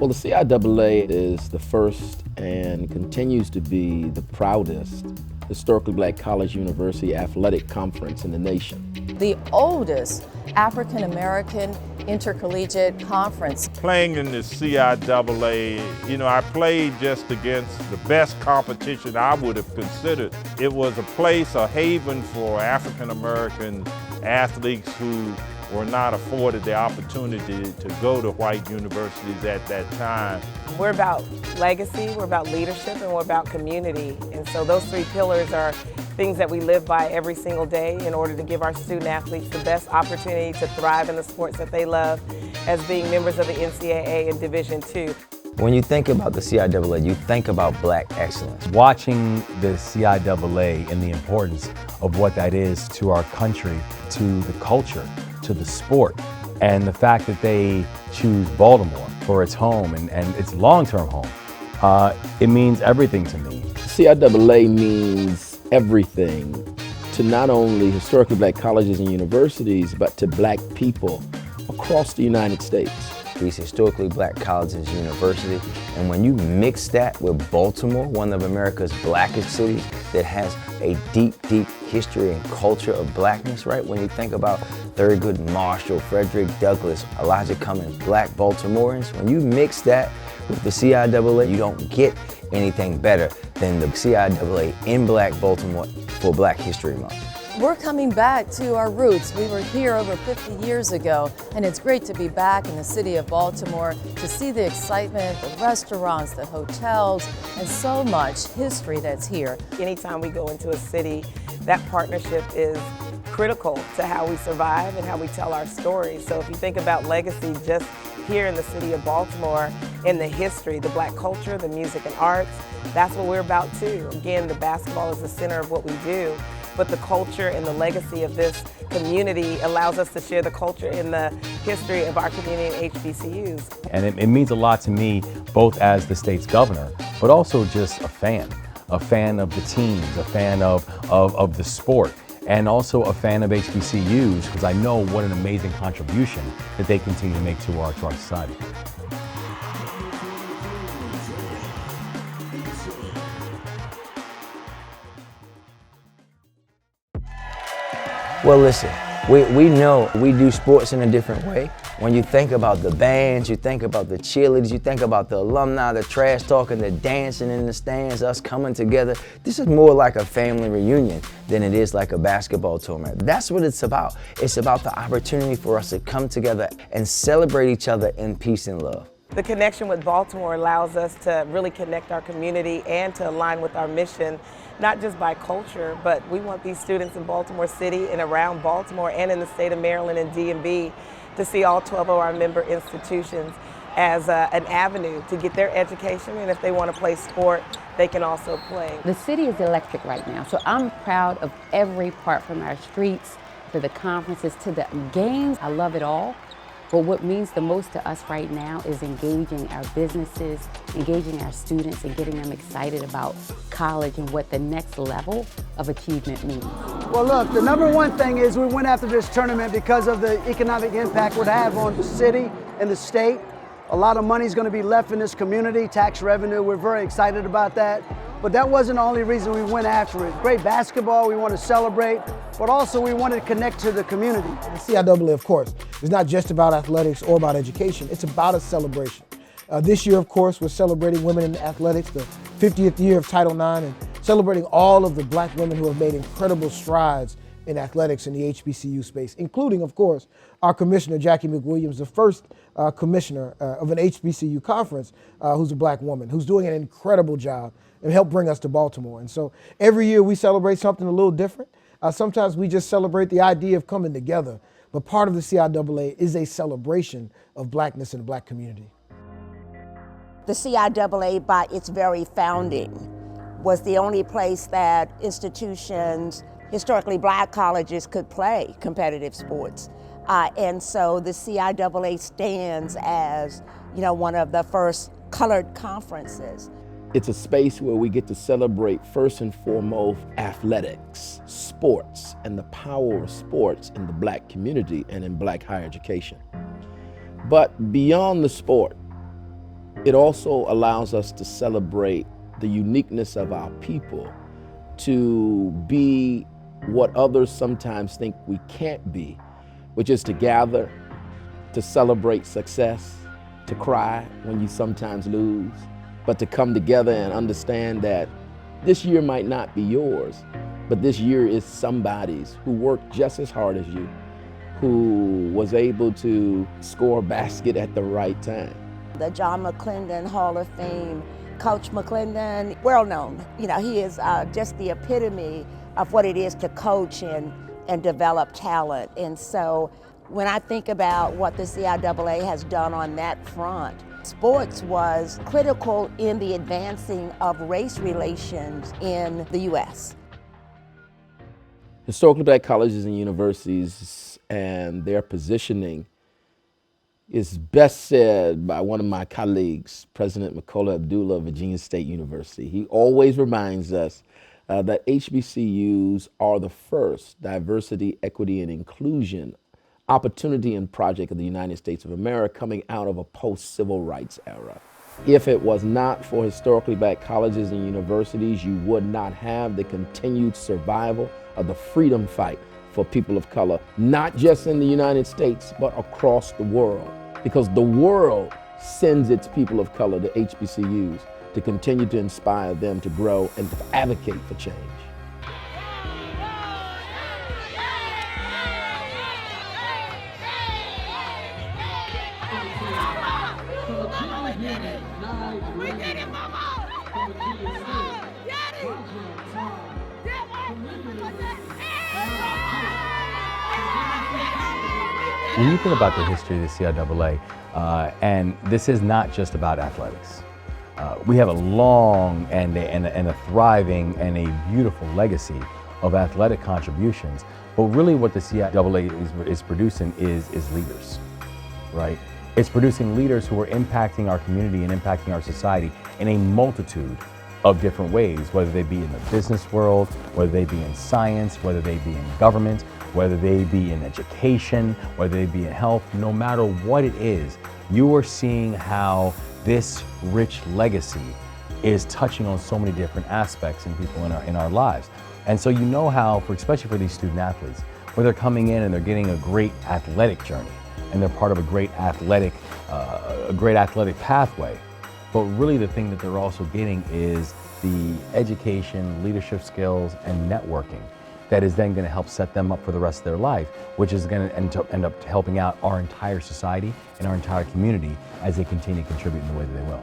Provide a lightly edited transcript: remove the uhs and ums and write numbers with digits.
Well, the CIAA is the first and continues to be the proudest historically black college university athletic conference in the nation. The oldest African American intercollegiate conference. Playing in the CIAA, I played just against the best competition I would have considered. It was a place, a haven for African American athletes who were not afforded the opportunity to go to white universities at that time. We're about legacy, we're about leadership, and we're about community. And so those three pillars are things that we live by every single day in order to give our student athletes the best opportunity to thrive in the sports that they love as being members of the NCAA in Division II. When you think about the CIAA, you think about black excellence. Watching the CIAA and the importance of what that is to our country, to the culture, to the sport, and the fact that they choose Baltimore for its home and its long-term home, it means everything to me. CIAA means everything to not only historically black colleges and universities, but to black people across the United States. These historically black colleges and universities, and when you mix that with Baltimore, one of America's blackest cities that has a deep, deep history and culture of blackness, right? When you think about Thurgood Marshall, Frederick Douglass, Elijah Cummings, black Baltimoreans, when you mix that with the CIAA, you don't get anything better than the CIAA in Black Baltimore for Black History Month. We're coming back to our roots. We were here over 50 years ago, and it's great to be back in the city of Baltimore to see the excitement, the restaurants, the hotels, and so much history that's here. Anytime we go into a city, that partnership is critical to how we survive and how we tell our stories. So if you think about legacy just here in the city of Baltimore, in the history, the black culture, the music and arts, that's what we're about too. Again, the basketball is the center of what we do, but the culture and the legacy of this community allows us to share the culture and the history of our community in HBCUs. And it means a lot to me, both as the state's governor, but also just a fan of the teams, a fan of the sport, and also a fan of HBCUs, because I know what an amazing contribution that they continue to make to our society. Well, listen, we know we do sports in a different way. When you think about the bands, you think about the cheerleaders, you think about the alumni, the trash talking, the dancing in the stands, us coming together. This is more like a family reunion than it is like a basketball tournament. That's what it's about. It's about the opportunity for us to come together and celebrate each other in peace and love. The connection with Baltimore allows us to really connect our community and to align with our mission, not just by culture, but we want these students in Baltimore City and around Baltimore and in the state of Maryland and DMV to see all 12 of our member institutions as an avenue to get their education, and if they want to play sport, they can also play. The city is electric right now, so I'm proud of every part, from our streets to the conferences to the games. I love it all. But what means the most to us right now is engaging our businesses, engaging our students, and getting them excited about college and what the next level of achievement means. Well, look, the number one thing is we went after this tournament because of the economic impact it would have on the city and the state. A lot of money is going to be left in this community, tax revenue. We're very excited about that. But that wasn't the only reason we went after it. Great basketball, we want to celebrate, but also we wanted to connect to the community. The CIAA, of course, is not just about athletics or about education. It's about a celebration. This year, of course, we're celebrating women in athletics, the 50th year of Title IX, and celebrating all of the black women who have made incredible strides in athletics in the HBCU space, including, of course, our commissioner, Jackie McWilliams, the first commissioner of an HBCU conference who's a black woman, who's doing an incredible job and helped bring us to Baltimore. And so every year we celebrate something a little different. Sometimes we just celebrate the idea of coming together, but part of the CIAA is a celebration of blackness in the black community. The CIAA, by its very founding, was the only place that institutions, historically black colleges, could play competitive sports. And so the CIAA stands as, one of the first colored conferences. It's a space where we get to celebrate first and foremost athletics, sports, and the power of sports in the black community and in black higher education. But beyond the sport, it also allows us to celebrate the uniqueness of our people, to be what others sometimes think we can't be, which is to gather, to celebrate success, to cry when you sometimes lose, but to come together and understand that this year might not be yours, but this year is somebody's who worked just as hard as you, who was able to score a basket at the right time. The John McClendon Hall of Fame, Coach McClendon, well known. You know, he is just the epitome of what it is to coach and develop talent. And so when I think about what the CIAA has done on that front, sports was critical in the advancing of race relations in the U.S. Historically Black colleges and universities and their positioning is best said by one of my colleagues, President Makola Abdullah of Virginia State University. He always reminds us that HBCUs are the first diversity, equity, and inclusion opportunity and project of the United States of America coming out of a post-civil rights era. If it was not for historically Black colleges and universities, you would not have the continued survival of the freedom fight for people of color, not just in the United States, but across the world. Because the world sends its people of color to HBCUs to continue to inspire them to grow and to advocate for change. When you think about the history of the CIAA, and this is not just about athletics. We have a long and a thriving and a beautiful legacy of athletic contributions, but really what the CIAA is producing is leaders, right? It's producing leaders who are impacting our community and impacting our society in a multitude of different ways, whether they be in the business world, whether they be in science, whether they be in government, whether they be in education, whether they be in health. No matter what it is, you are seeing how this rich legacy is touching on so many different aspects in people in our lives. And so you know how, especially for these student athletes, where they're coming in and they're getting a great athletic journey, and they're part of a great athletic pathway. But really the thing that they're also getting is the education, leadership skills, and networking that is then going to help set them up for the rest of their life, which is going to end up helping out our entire society and our entire community as they continue to contribute in the way that they will.